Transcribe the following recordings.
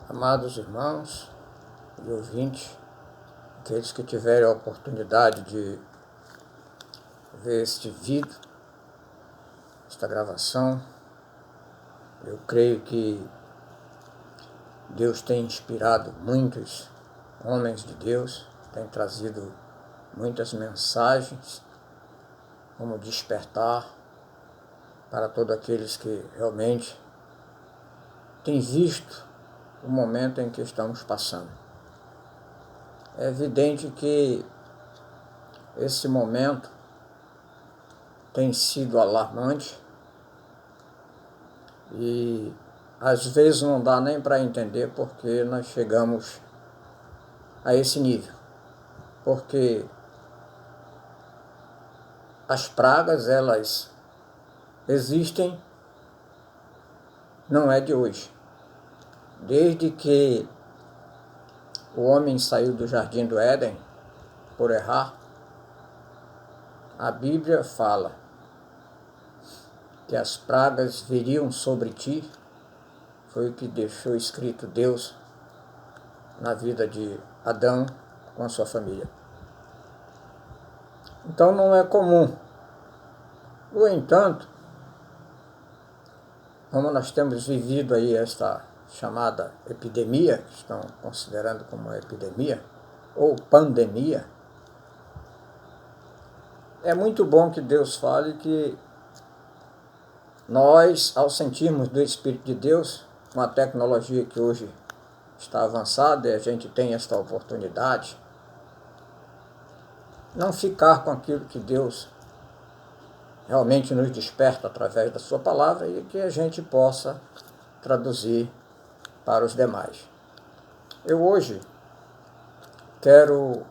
Amados irmãos e ouvintes, aqueles que tiverem a oportunidade de ver este vídeo, esta gravação, eu creio que Deus tem inspirado muitos homens de Deus, tem trazido muitas mensagens como despertar para todos aqueles que realmente têm visto o momento em que estamos passando. É evidente que esse momento tem sido alarmante e às vezes não dá nem para entender porque nós chegamos a esse nível. Porque as pragas, elas existem, não é de hoje. Desde que o homem saiu do jardim do Éden por errar, a Bíblia fala que as pragas viriam sobre ti. Foi o que deixou escrito Deus na vida de Adão com a sua família. Então não é comum. No entanto, como nós temos vivido aí esta chamada epidemia, que estão considerando como uma epidemia, ou pandemia, é muito bom que Deus fale que nós, ao sentirmos do Espírito de Deus, com a tecnologia que hoje está avançada e a gente tem esta oportunidade, não ficar com aquilo que Deus realmente nos desperta através da sua palavra e que a gente possa traduzir para os demais. Eu hoje quero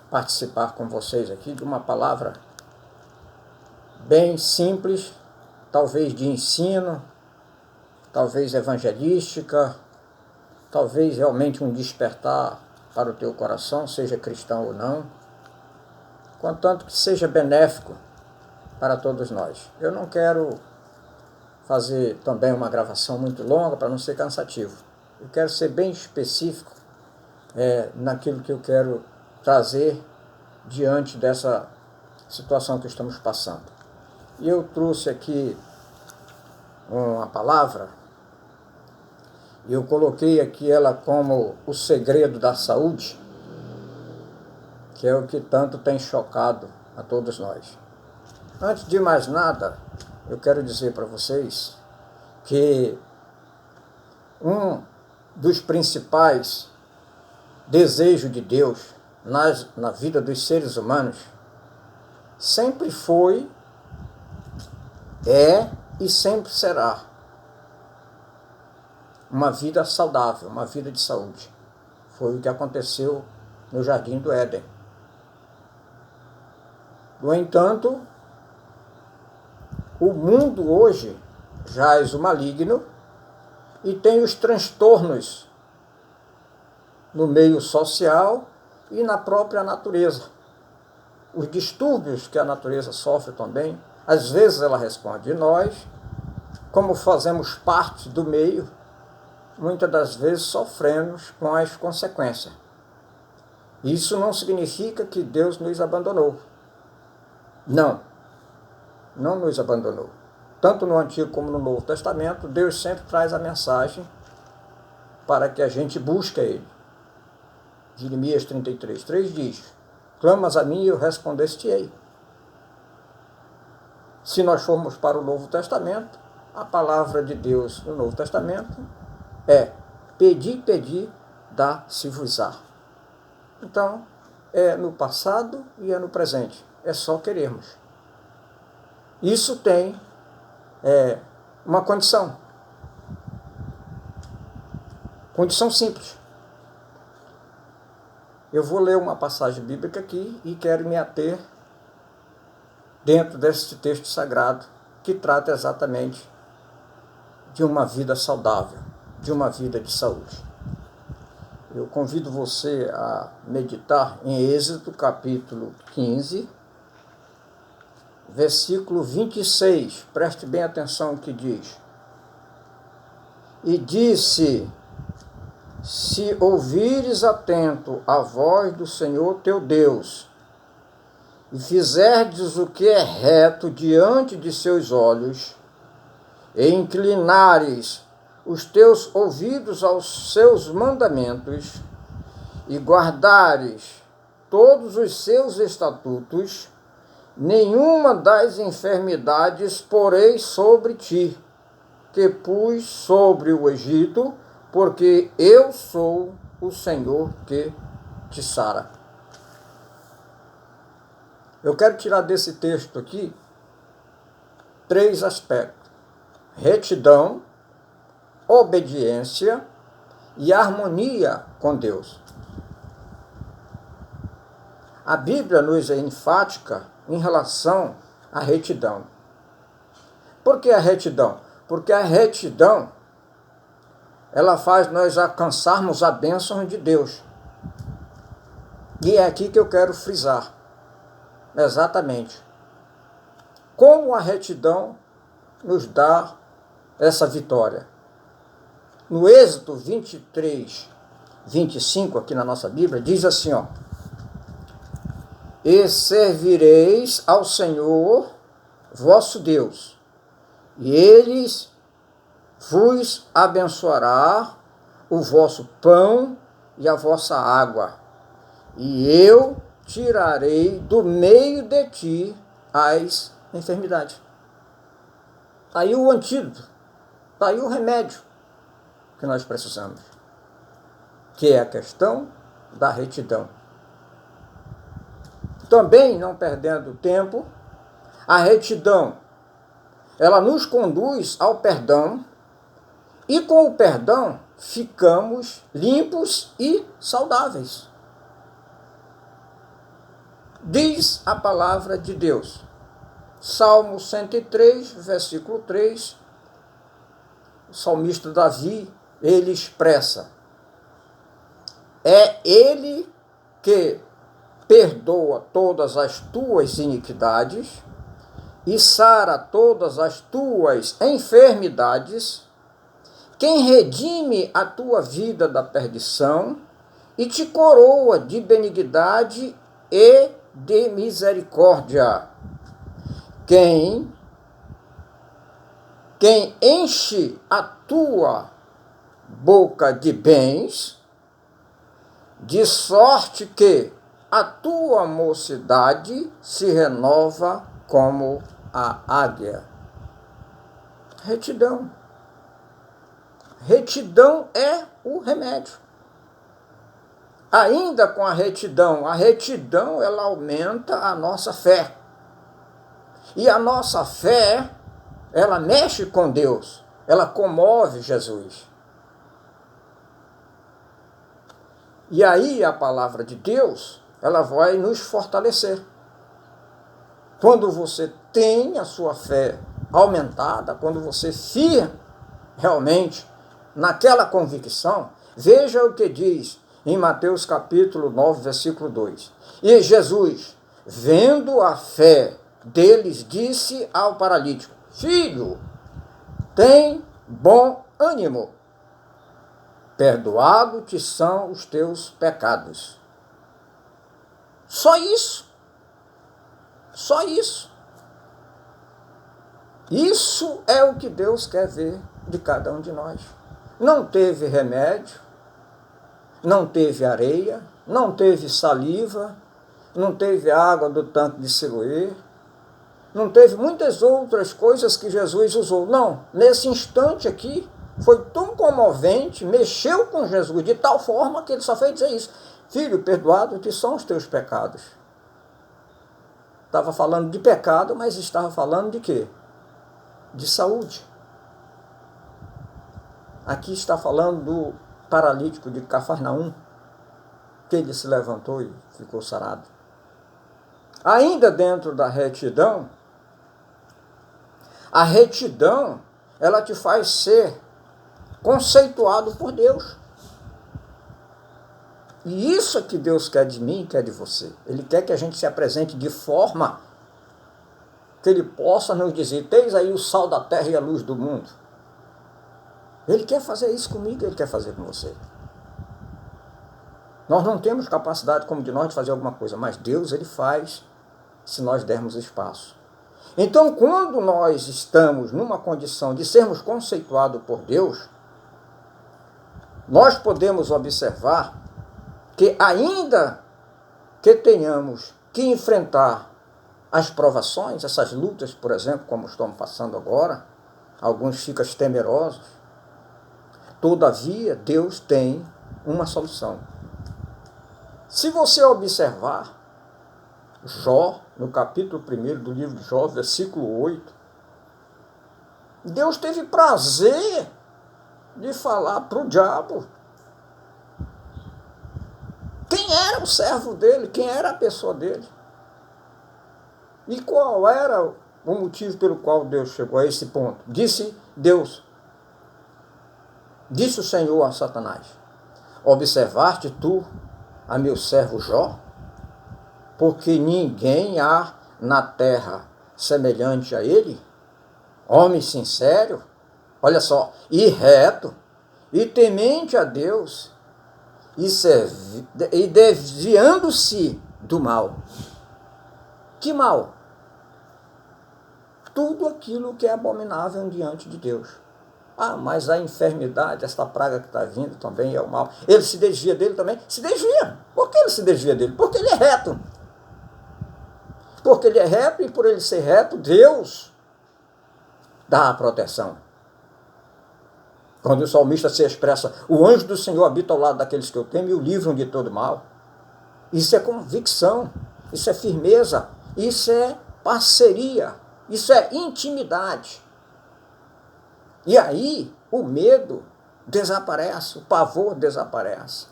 participar com vocês aqui de uma palavra bem simples, talvez de ensino, talvez evangelística, talvez realmente um despertar para o teu coração, seja cristão ou não, contanto que seja benéfico para todos nós. Eu não quero fazer também uma gravação muito longa para não ser cansativo. Eu quero ser bem específico naquilo que eu quero trazer diante dessa situação que estamos passando. E eu trouxe aqui uma palavra e eu coloquei aqui ela como o segredo da saúde, que é o que tanto tem chocado a todos nós. Antes de mais nada, eu quero dizer para vocês que um dos principais desejos de Deus na vida dos seres humanos sempre foi, é e sempre será uma vida saudável, uma vida de saúde. Foi o que aconteceu no Jardim do Éden. No entanto, o mundo hoje jaz o maligno e tem os transtornos no meio social e na própria natureza. Os distúrbios que a natureza sofre também, às vezes ela responde. E nós, como fazemos parte do meio, muitas das vezes sofremos com as consequências. Isso não significa que Deus nos abandonou. Não nos abandonou. Tanto no Antigo como no Novo Testamento, Deus sempre traz a mensagem para que a gente busque Ele. Jeremias 33:3 diz: clamas a mim e eu respondeste-ei. Se nós formos para o Novo Testamento, a palavra de Deus no Novo Testamento é: pedi, dá-se-vos-á. Então, é no passado e é no presente. É só querermos. Isso tem uma condição. Condição simples. Eu vou ler uma passagem bíblica aqui e quero me ater dentro desse texto sagrado que trata exatamente de uma vida saudável, de uma vida de saúde. Eu convido você a meditar em Êxodo capítulo 15, versículo 26, preste bem atenção no que diz. E disse se ouvires atento a voz do Senhor teu Deus, e fizerdes o que é reto diante de seus olhos, e inclinares os teus ouvidos aos seus mandamentos, e guardares todos os seus estatutos, nenhuma das enfermidades porei sobre ti, que pus sobre o Egito, porque eu sou o Senhor que te sara. Eu quero tirar desse texto aqui 3 aspectos: retidão, obediência e harmonia com Deus. A Bíblia nos é enfática em relação à retidão. Por que a retidão? Porque a retidão, ela faz nós alcançarmos a bênção de Deus. E é aqui que eu quero frisar. Exatamente. Como a retidão nos dá essa vitória? No Êxodo 23, 25, aqui na nossa Bíblia, diz assim, ó: e servireis ao Senhor vosso Deus, e Ele vos abençoará o vosso pão e a vossa água, e eu tirarei do meio de ti as enfermidades. Está aí o antídoto, está aí o remédio que nós precisamos, que é a questão da retidão. Também, não perdendo tempo, a retidão, ela nos conduz ao perdão, e com o perdão ficamos limpos e saudáveis. Diz a palavra de Deus, Salmo 103, versículo 3, o salmista Davi, ele expressa: é Ele que perdoa todas as tuas iniquidades e sara todas as tuas enfermidades, quem redime a tua vida da perdição e te coroa de benignidade e de misericórdia, quem enche a tua boca de bens, de sorte que a tua mocidade se renova como a águia. Retidão. Retidão é o remédio. Ainda com a retidão ela aumenta a nossa fé. E a nossa fé, ela mexe com Deus, ela comove Jesus. E aí a palavra de Deus, ela vai nos fortalecer. Quando você tem a sua fé aumentada, quando você firma realmente naquela convicção, veja o que diz em Mateus capítulo 9, versículo 2. E Jesus, vendo a fé deles, disse ao paralítico: filho, tem bom ânimo, perdoado te são os teus pecados. Só isso. Só isso. Isso é o que Deus quer ver de cada um de nós. Não teve remédio, não teve areia, não teve saliva, não teve água do tanque de Siloé, não teve muitas outras coisas que Jesus usou. Não, nesse instante aqui, foi tão comovente, mexeu com Jesus de tal forma que ele só fez dizer isso: filho, perdoado te são os teus pecados. Estava falando de pecado, mas estava falando de quê? De saúde. Aqui está falando do paralítico de Cafarnaum, que ele se levantou e ficou sarado. Ainda dentro da retidão, a retidão, ela te faz ser conceituado por Deus. E isso é que Deus quer de mim e quer de você. Ele quer que a gente se apresente de forma que Ele possa nos dizer: eis aí o sal da terra e a luz do mundo. Ele quer fazer isso comigo, Ele quer fazer com você. Nós não temos capacidade como de nós de fazer alguma coisa, mas Deus, ele faz se nós dermos espaço. Então, quando nós estamos numa condição de sermos conceituados por Deus, nós podemos observar que ainda que tenhamos que enfrentar as provações, essas lutas, por exemplo, como estamos passando agora, alguns ficam temerosos, todavia Deus tem uma solução. Se você observar Jó, no capítulo 1 do livro de Jó, versículo 8, Deus teve prazer de falar para o diabo quem era o servo dele, quem era a pessoa dele. E qual era o motivo pelo qual Deus chegou a esse ponto? Disse o Senhor a Satanás: observaste tu a meu servo Jó? Porque ninguém há na terra semelhante a ele, homem sincero, olha só, e reto, e temente a Deus, e desviando-se do mal. Que mal? Tudo aquilo que é abominável diante de Deus. Ah, mas a enfermidade, esta praga que está vindo também é o mal. Ele se desvia dele também? Se desvia. Por que ele se desvia dele? Porque ele é reto. Porque ele é reto, e por ele ser reto, Deus dá a proteção. Quando o salmista se expressa: o anjo do Senhor habita ao lado daqueles que eu temo e o livram de todo mal. Isso é convicção, isso é firmeza, isso é parceria, isso é intimidade. E aí o medo desaparece, o pavor desaparece.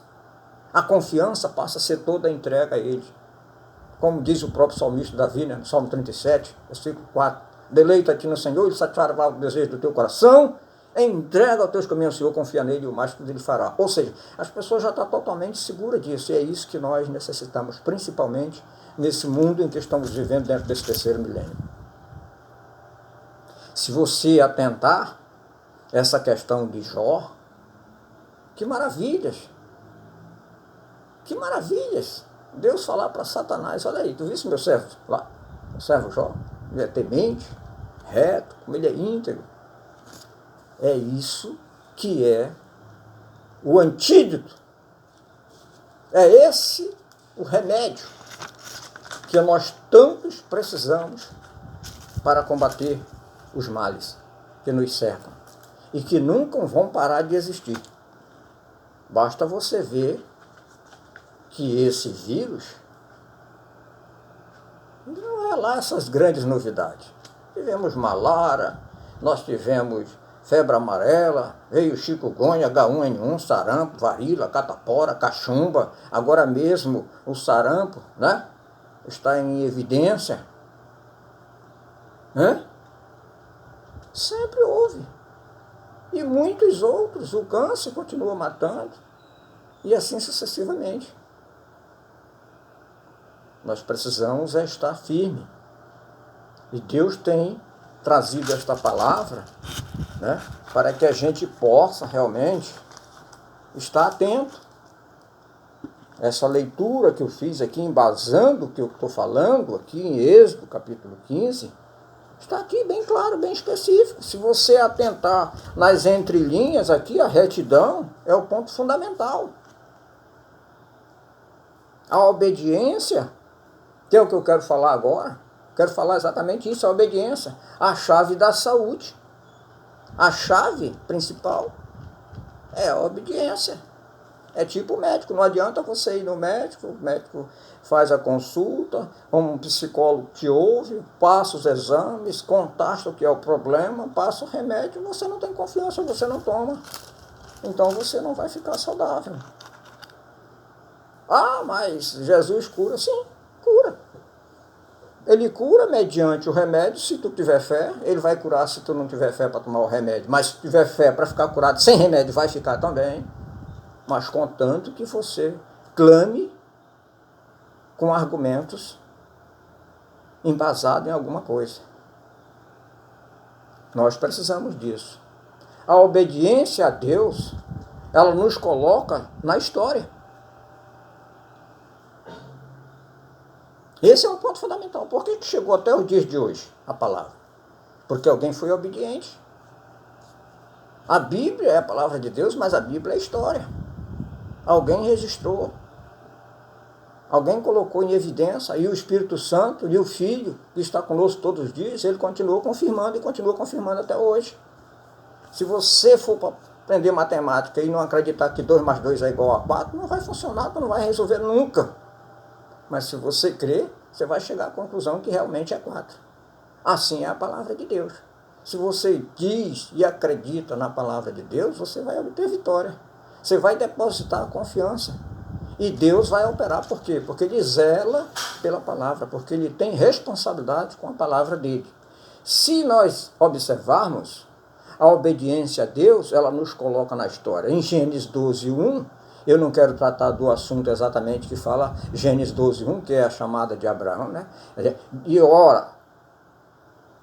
A confiança passa a ser toda entregue a ele. Como diz o próprio salmista Davi, no Salmo 37, versículo 4. Deleita-te no Senhor, ele satisfará o desejo do teu coração, entrega aos teus caminhos ao Senhor, confia nele e o mais que ele fará. Ou seja, as pessoas já estão totalmente seguras disso, e é isso que nós necessitamos, principalmente nesse mundo em que estamos vivendo dentro desse terceiro milênio. Se você atentar essa questão de Jó, que maravilhas! Que maravilhas! Deus falar para Satanás: olha aí, tu viste meu servo lá? O servo Jó, ele é temente, reto, como ele é íntegro. É isso que é o antídoto. É esse o remédio que nós tantos precisamos para combater os males que nos cercam e que nunca vão parar de existir. Basta você ver que esse vírus não é lá essas grandes novidades. Tivemos malária, nós tivemos febre amarela, veio chikungunya, H1N1, sarampo, varíola, catapora, cachumba. Agora mesmo o sarampo, né, está em evidência. Sempre houve. E muitos outros. O câncer continua matando. E assim sucessivamente. Nós precisamos estar firme. E Deus tem trazido esta palavra, né, para que a gente possa realmente estar atento. Essa leitura que eu fiz aqui, embasando o que eu estou falando aqui em Êxodo, capítulo 15, está aqui bem claro, bem específico. Se você atentar nas entrelinhas aqui, a retidão é o ponto fundamental. A obediência, que é o que eu quero falar agora, quero falar exatamente isso, a obediência, a chave da saúde. A chave principal é a obediência. É tipo o médico, não adianta você ir no médico, o médico faz a consulta, um psicólogo te ouve, passa os exames, contasta o que é o problema, passa o remédio, você não tem confiança, você não toma. Então você não vai ficar saudável. Ah, mas Jesus cura? Sim, cura. Ele cura mediante o remédio, se tu tiver fé. Ele vai curar se tu não tiver fé para tomar o remédio. Mas se tiver fé para ficar curado sem remédio, vai ficar também. Mas contanto que você clame com argumentos embasados em alguma coisa. Nós precisamos disso. A obediência a Deus, ela nos coloca na história. Esse é um ponto fundamental. Por que chegou até os dias de hoje a palavra? Porque alguém foi obediente. A Bíblia é a palavra de Deus, mas a Bíblia é história. Alguém registrou. Alguém colocou em evidência, e o Espírito Santo e o Filho, que está conosco todos os dias, ele continuou confirmando e continua confirmando até hoje. Se você for para aprender matemática e não acreditar que 2 mais 2 é igual a 4, não vai funcionar, não vai resolver nunca. Mas se você crer, você vai chegar à conclusão que realmente é 4. Assim é a palavra de Deus. Se você diz e acredita na palavra de Deus, você vai obter vitória. Você vai depositar a confiança. E Deus vai operar. Por quê? Porque ele zela pela palavra, porque ele tem responsabilidade com a palavra dele. Se nós observarmos, a obediência a Deus, ela nos coloca na história. Em Gênesis 12:1, eu não quero tratar do assunto exatamente que fala Gênesis 12:1, que é a chamada de Abraão, né? E ora,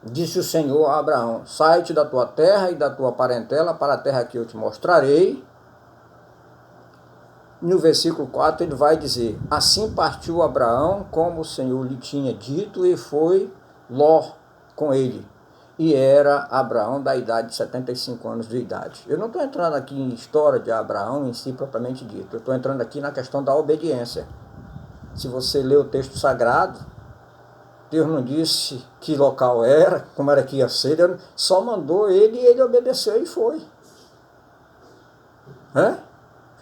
disse o Senhor a Abraão, sai-te da tua terra e da tua parentela para a terra que eu te mostrarei. No versículo 4 ele vai dizer, assim partiu Abraão como o Senhor lhe tinha dito e foi Ló com ele. E era Abraão da idade de 75 anos de idade. Eu não estou entrando aqui em história de Abraão em si propriamente dito. Eu estou entrando aqui na questão da obediência. Se você lê o texto sagrado, Deus não disse que local era, como era que ia ser, Deus só mandou ele e ele obedeceu e foi.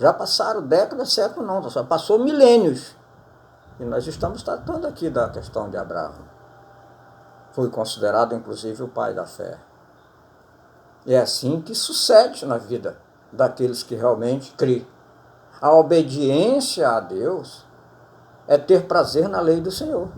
Já passaram décadas, séculos não, só passou milênios. E nós estamos tratando aqui da questão de Abraão. Foi considerado, inclusive, o pai da fé. E é assim que sucede na vida daqueles que realmente crêem. A obediência a Deus é ter prazer na lei do Senhor.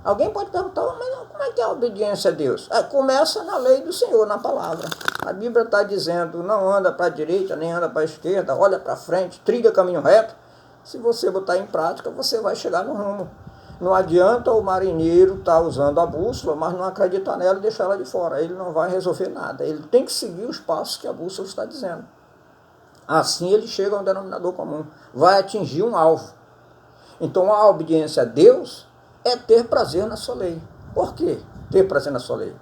Alguém pode perguntar, mas como é que é a obediência a Deus? Começa na lei do Senhor, na palavra. A Bíblia está dizendo, não anda para a direita, nem anda para a esquerda, olha para frente, trilha caminho reto. Se você botar em prática, você vai chegar no rumo. Não adianta o marinheiro estar usando a bússola, mas não acreditar nela e deixar ela de fora. Ele não vai resolver nada. Ele tem que seguir os passos que a bússola está dizendo. Assim ele chega a um denominador comum. Vai atingir um alvo. Então a obediência a Deus é ter prazer na sua lei. Por quê? Ter prazer na sua lei.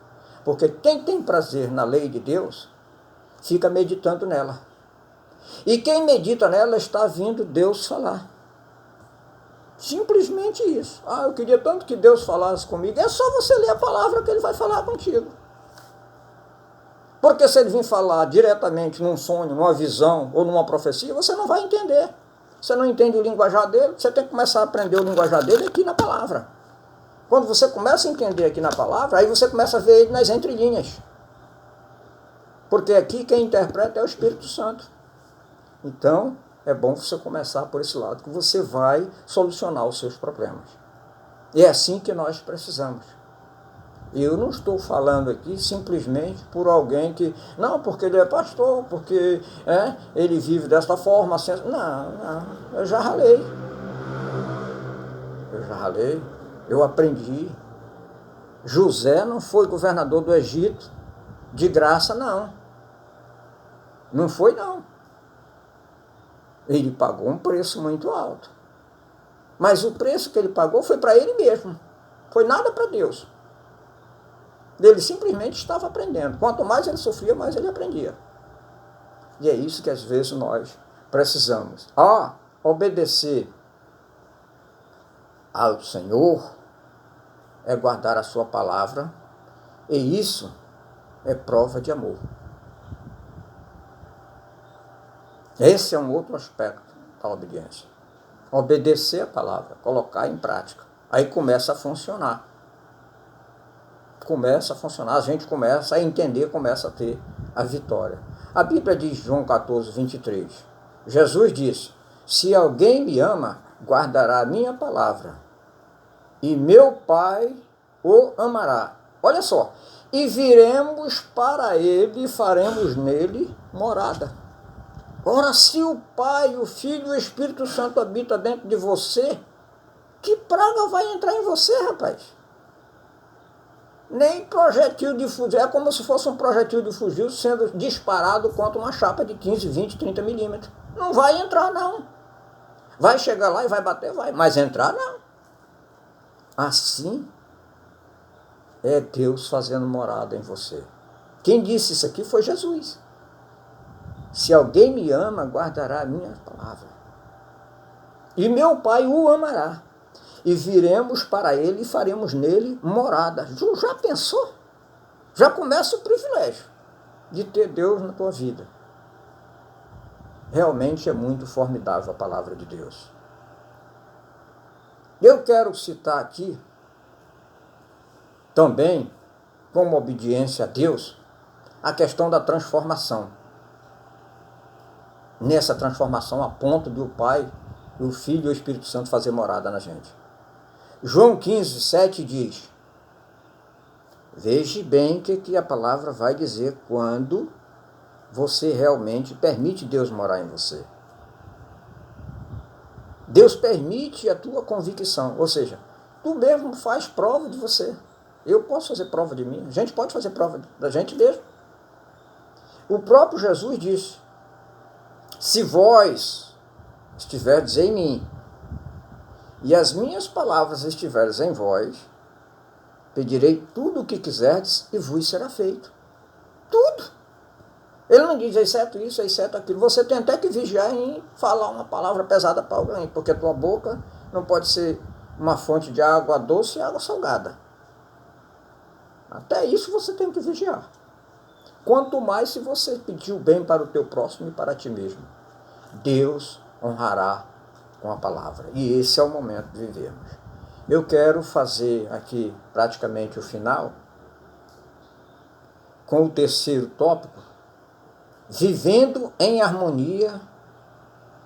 Porque quem tem prazer na lei de Deus, fica meditando nela. E quem medita nela está vindo Deus falar. Simplesmente isso. Eu queria tanto que Deus falasse comigo. É só você ler a palavra que ele vai falar contigo. Porque se ele vir falar diretamente num sonho, numa visão ou numa profecia, você não vai entender. Você não entende o linguajar dele, você tem que começar a aprender o linguajar dele aqui na palavra. Quando você começa a entender aqui na palavra, aí você começa a ver ele nas entrelinhas. Porque aqui quem interpreta é o Espírito Santo. Então, é bom você começar por esse lado, que você vai solucionar os seus problemas. E é assim que nós precisamos. E eu não estou falando aqui simplesmente por alguém que... Não, porque ele é pastor, porque ele vive desta forma. Assim, não, eu já ralei. Eu aprendi. José não foi governador do Egito de graça, não. Não foi, não. Ele pagou um preço muito alto. Mas o preço que ele pagou foi para ele mesmo. Foi nada para Deus. Ele simplesmente estava aprendendo. Quanto mais ele sofria, mais ele aprendia. E é isso que às vezes nós precisamos. Obedecer ao Senhor é guardar a sua palavra. E isso é prova de amor. Esse é um outro aspecto da obediência. Obedecer a palavra, colocar em prática. Aí começa a funcionar. A gente começa a entender, começa a ter a vitória. A Bíblia diz, João 14:23, Jesus disse, se alguém me ama, guardará a minha palavra, e meu Pai o amará. Olha só, e viremos para ele e faremos nele morada. Ora, se o Pai, o Filho e o Espírito Santo habitam dentro de você, que praga vai entrar em você, rapaz? Nem projetil de fuzil, é como se fosse um projetil de fuzil sendo disparado contra uma chapa de 15, 20, 30 milímetros. Não vai entrar, não. Vai chegar lá e vai bater, vai, mas entrar, não. assim é Deus fazendo morada em você. Quem disse isso aqui foi Jesus. Se alguém me ama, guardará a minha palavra. E meu Pai o amará. E viremos para ele e faremos nele morada. Já pensou? Já começa o privilégio de ter Deus na tua vida. Realmente é muito formidável a palavra de Deus. Eu quero citar aqui também, como obediência a Deus, a questão da transformação. Nessa transformação, a ponto de o Pai, o Filho e o Espírito Santo fazer morada na gente. João 15, 7 diz: veja bem o que a palavra vai dizer quando você realmente permite Deus morar em você. Deus permite a tua convicção, ou seja, tu mesmo faz prova de você. Eu posso fazer prova de mim, a gente pode fazer prova da gente mesmo. O próprio Jesus disse: se vós estiverdes em mim e as minhas palavras estiverem em vós, pedirei tudo o que quiserdes e vos será feito. Tudo. Ele não diz exceto isso, exceto aquilo. Você tem até que vigiar em falar uma palavra pesada para alguém, porque a tua boca não pode ser uma fonte de água doce e água salgada. Até isso você tem que vigiar. Quanto mais se você pedir o bem para o teu próximo e para ti mesmo. Deus honrará com a palavra. E esse é o momento de vivermos. Eu quero fazer aqui praticamente o final com o terceiro tópico, vivendo em harmonia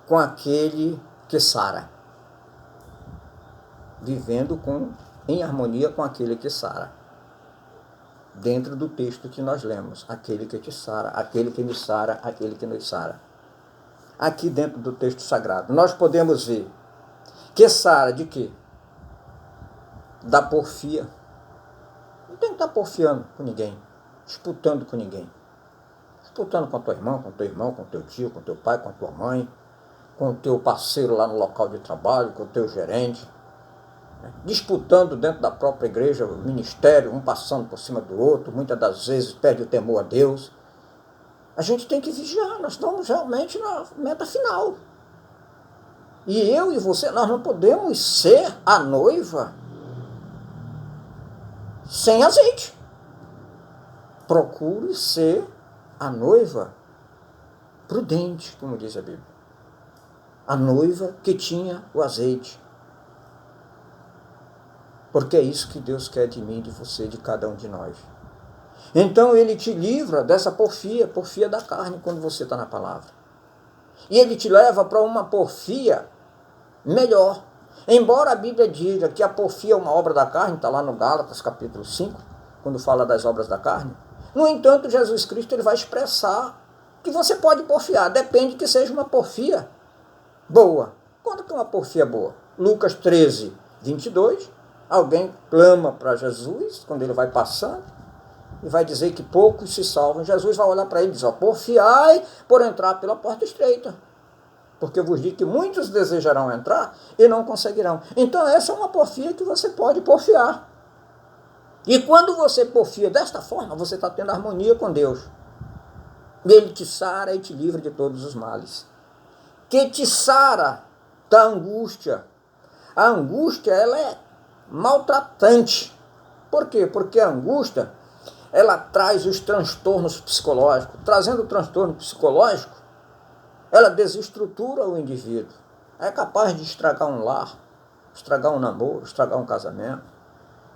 com aquele que sara. Vivendo em harmonia com aquele que sara. Dentro do texto que nós lemos, aquele que te sara, aquele que me sara, aquele que nos sara. Aqui dentro do texto sagrado, nós podemos ver que sara de quê? Da porfia. Não tem que estar porfiando com ninguém, disputando com ninguém. Disputando com a tua irmã, com o teu irmão, com o teu tio, com o teu pai, com a tua mãe, com o teu parceiro lá no local de trabalho, com o teu gerente. Disputando dentro da própria igreja, o ministério, um passando por cima do outro, muitas das vezes perde o temor a Deus. A gente tem que vigiar, nós estamos realmente na meta final. E eu e você, nós não podemos ser a noiva sem azeite. Procure ser a noiva prudente, como diz a Bíblia. A noiva que tinha o azeite. Porque é isso que Deus quer de mim, de você, de cada um de nós. Então ele te livra dessa porfia da carne, quando você está na palavra. E ele te leva para uma porfia melhor. Embora a Bíblia diga que a porfia é uma obra da carne, está lá no Gálatas capítulo 5, quando fala das obras da carne. No entanto, Jesus Cristo ele vai expressar que você pode porfiar, depende que seja uma porfia boa. Quando que é uma porfia boa? Lucas 13, 22, alguém clama para Jesus, quando ele vai passando, e vai dizer que poucos se salvam. Jesus vai olhar para ele e dizer: porfiai por entrar pela porta estreita, porque eu vos digo que muitos desejarão entrar e não conseguirão. Então essa é uma porfia que você pode porfiar. E quando você porfia desta forma, você está tendo harmonia com Deus. Ele te sara e te livra de todos os males. Que te sara da angústia. A angústia, ela é maltratante. Por quê? Porque a angústia, ela traz os transtornos psicológicos. Trazendo o transtorno psicológico, ela desestrutura o indivíduo. É capaz de estragar um lar, estragar um namoro, estragar um casamento,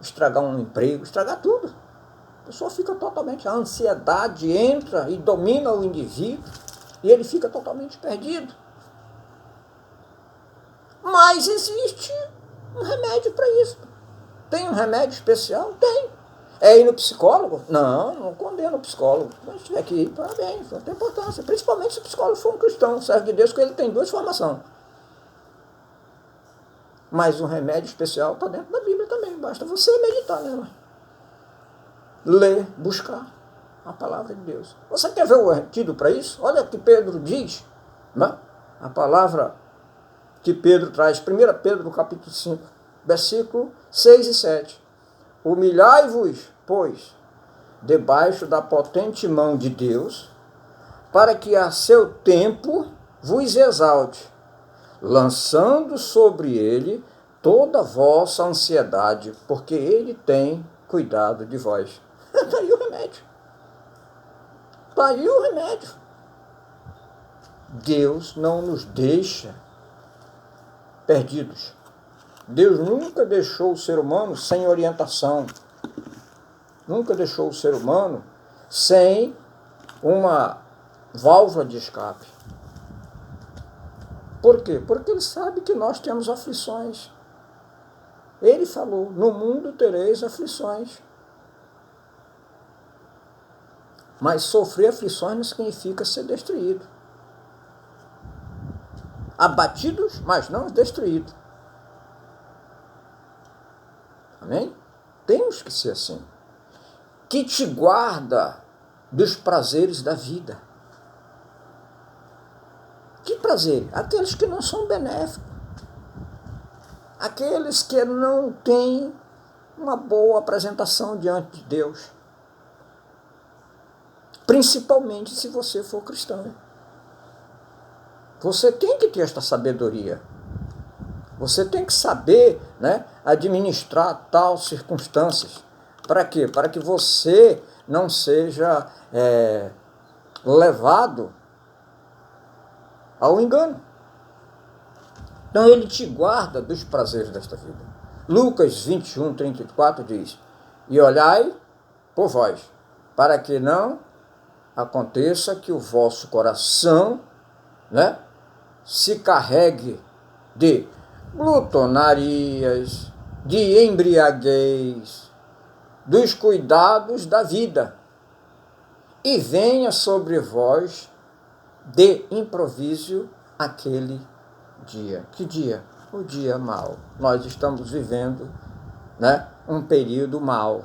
estragar um emprego, estragar tudo. A pessoa fica totalmente... A ansiedade entra e domina o indivíduo e ele fica totalmente perdido. Mas existe um remédio para isso. Tem um remédio especial? Tem. É ir no psicólogo? Não, não condeno o psicólogo. Mas se tiver que ir, parabéns, não tem importância. Principalmente se o psicólogo for um cristão, serve de Deus, porque ele tem 2 formações. Mas um remédio especial está dentro da Bíblia também. Basta você meditar nela. Ler, buscar a palavra de Deus. Você quer ver o antídoto para isso? Olha o que Pedro diz. Né? A palavra que Pedro traz. 1 Pedro, no capítulo 5. versículo 6 e 7. Humilhai-vos, pois, debaixo da potente mão de Deus, para que a seu tempo vos exalte, lançando sobre ele toda a vossa ansiedade, porque ele tem cuidado de vós. Está aí o remédio. Está aí o remédio. Deus não nos deixa perdidos. Deus nunca deixou o ser humano sem orientação. Nunca deixou o ser humano sem uma válvula de escape. Por quê? Porque ele sabe que nós temos aflições. Ele falou, no mundo tereis aflições. Mas sofrer aflições não significa ser destruído. Abatidos, mas não destruídos. Amém? Temos que ser assim. Que te guarda dos prazeres da vida. Que prazer? Aqueles que não são benéficos. Aqueles que não têm uma boa apresentação diante de Deus. Principalmente se você for cristão. Você tem que ter esta sabedoria. Você tem que saber, né, administrar tais circunstâncias. Para quê? Para que você não seja levado ao engano. Então ele te guarda dos prazeres desta vida. Lucas 21, 34 diz, e olhai por vós, para que não aconteça que o vosso coração, né, se carregue de glutonarias, de embriaguez, dos cuidados da vida, e venha sobre vós de improviso aquele dia. Que dia? O dia mau. Nós estamos vivendo, né, um período mau.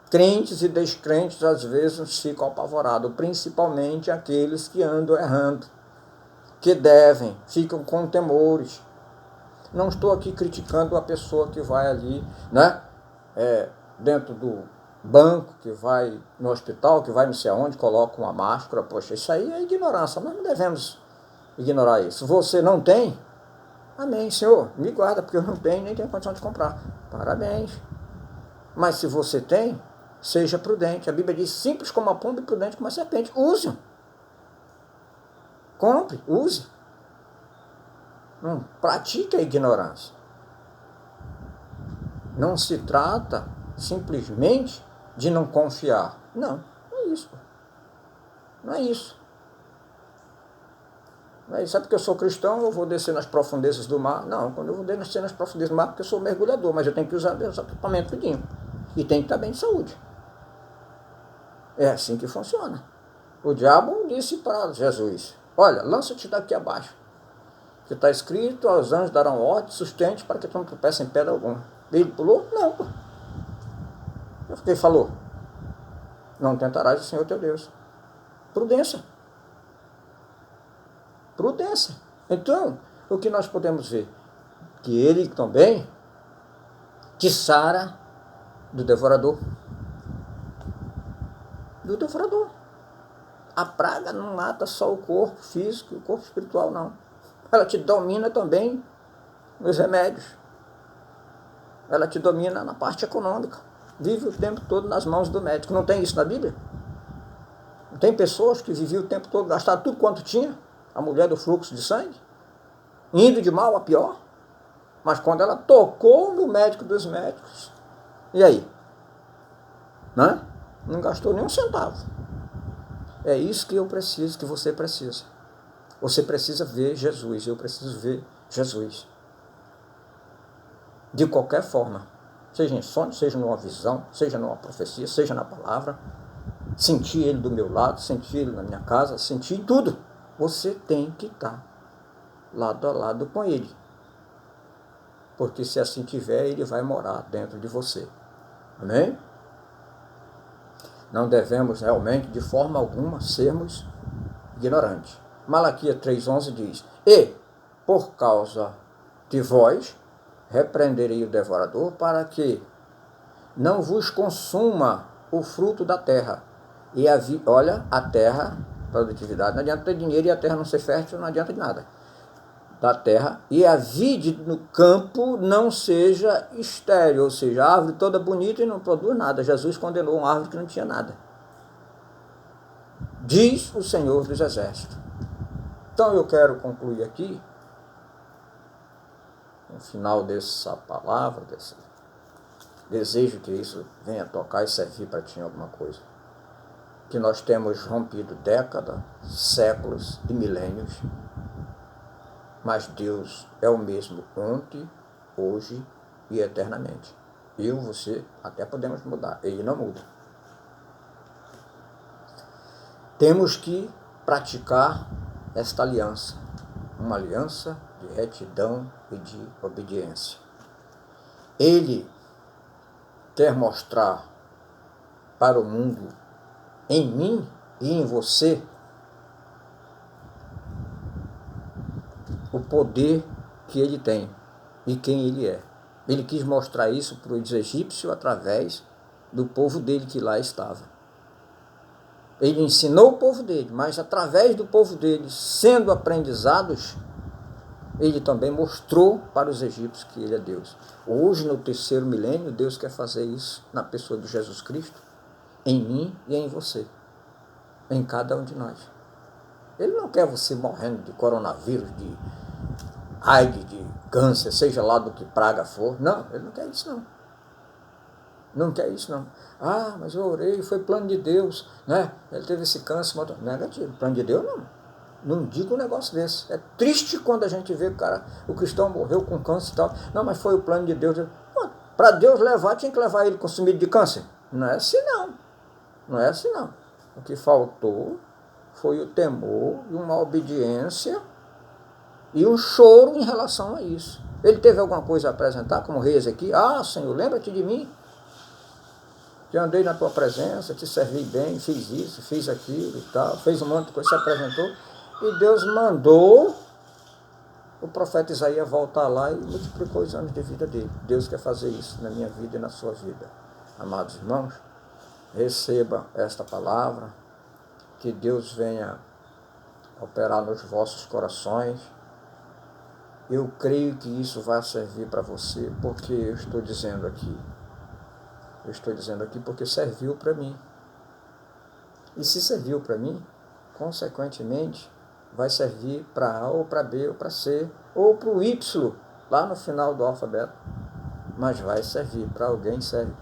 Crentes e descrentes às vezes ficam apavorados, principalmente aqueles que andam errando, que ficam com temores. Não estou aqui criticando a pessoa que vai ali, né, dentro do banco, que vai no hospital, que vai não sei aonde, coloca uma máscara. Poxa, isso aí é ignorância, nós não devemos ignorar isso. Você não tem? Amém, Senhor, me guarda, porque eu não tenho, nem tenho condição de comprar. Parabéns. Mas se você tem, seja prudente. A Bíblia diz, simples como a pomba e prudente como a serpente. Use. Compre, use. Não pratique a ignorância. Não se trata simplesmente de não confiar. Não, não é isso. Não é isso. Não é isso. Sabe porque eu sou cristão, eu vou descer nas profundezas do mar? Não, quando eu vou descer nas profundezas do mar, porque eu sou mergulhador, mas eu tenho que usar meus equipamentos tudinho. E tem que estar bem de saúde. É assim que funciona. O diabo disse para Jesus, olha, lança-te daqui abaixo, que está escrito, aos anjos darão ordem, sustente, para que tu não tropece em pedra alguma. Ele pulou? Não. O que ele falou? Não tentarás o Senhor teu Deus. Prudência. Prudência. Então, o que nós podemos ver? Que ele também te sara do devorador. Do devorador. A praga não mata só o corpo físico, o corpo espiritual não. Ela te domina também nos remédios. Ela te domina na parte econômica. Vive o tempo todo nas mãos do médico. Não tem isso na Bíblia? Não tem pessoas que viviam o tempo todo, gastaram tudo quanto tinha, a mulher do fluxo de sangue, indo de mal a pior, mas quando ela tocou no médico dos médicos, e aí? Né? Não gastou nem um centavo. É isso que eu preciso, que você precisa. Você precisa ver Jesus, eu preciso ver Jesus. De qualquer forma, seja em sonho, seja numa visão, seja numa profecia, seja na palavra, sentir Ele do meu lado, sentir Ele na minha casa, sentir tudo. Você tem que estar lado a lado com Ele. Porque se assim tiver, Ele vai morar dentro de você. Amém? Não devemos realmente, de forma alguma, sermos ignorantes. Malaquias 3,11 diz, e por causa de vós, repreenderei o devorador para que não vos consuma o fruto da terra. E olha, a terra, produtividade, não adianta ter dinheiro e a terra não ser fértil, não adianta de nada. Da terra, e a vide no campo não seja estéril, ou seja, a árvore toda bonita e não produz nada. Jesus condenou uma árvore que não tinha nada. Diz o Senhor dos Exércitos. Então eu quero concluir aqui, no final dessa palavra, desse desejo que isso venha tocar e servir para ti em alguma coisa. Que nós temos rompido décadas, séculos e milênios, mas Deus é o mesmo ontem, hoje e eternamente. Eu, você, até podemos mudar, ele não muda. Temos que praticar esta aliança, uma aliança de retidão e de obediência. Ele quer mostrar para o mundo, em mim e em você, o poder que ele tem e quem ele é. Ele quis mostrar isso para os egípcios através do povo dele que lá estava. Ele ensinou o povo dele, mas através do povo dele, sendo aprendizados, ele também mostrou para os egípcios que ele é Deus. Hoje, no 3º milênio, Deus quer fazer isso na pessoa de Jesus Cristo, em mim e em você, em cada um de nós. Ele não quer você morrendo de coronavírus, de AIDS, de câncer, seja lá do que praga for. Não, ele não quer isso não. Não quer isso não. Ah, mas eu orei, foi plano de Deus, né? Ele teve esse câncer, negativo. Plano de Deus não. Não diga um negócio desse. É triste quando a gente vê o cristão morreu com câncer e tal. Não, mas foi o plano de Deus. Para Deus levar, tinha que levar ele consumido de câncer. Não é assim não. Não é assim não. O que faltou foi o temor e uma obediência e um choro em relação a isso. Ele teve alguma coisa a apresentar, como o rei Ezequiel? Ah, Senhor, lembra-te de mim. Que andei na tua presença, te servi bem, fiz isso, fiz aquilo e tal, fez um monte de coisa, se apresentou. E Deus mandou o profeta Isaías voltar lá e multiplicou os anos de vida dele. Deus quer fazer isso na minha vida e na sua vida. Amados irmãos, receba esta palavra, que Deus venha operar nos vossos corações. Eu creio que isso vai servir para você, porque eu estou dizendo aqui. Eu estou dizendo aqui porque serviu para mim. E se serviu para mim, consequentemente, vai servir para A, ou para B, ou para C, ou para o Y, lá no final do alfabeto. Mas vai servir para alguém, serve.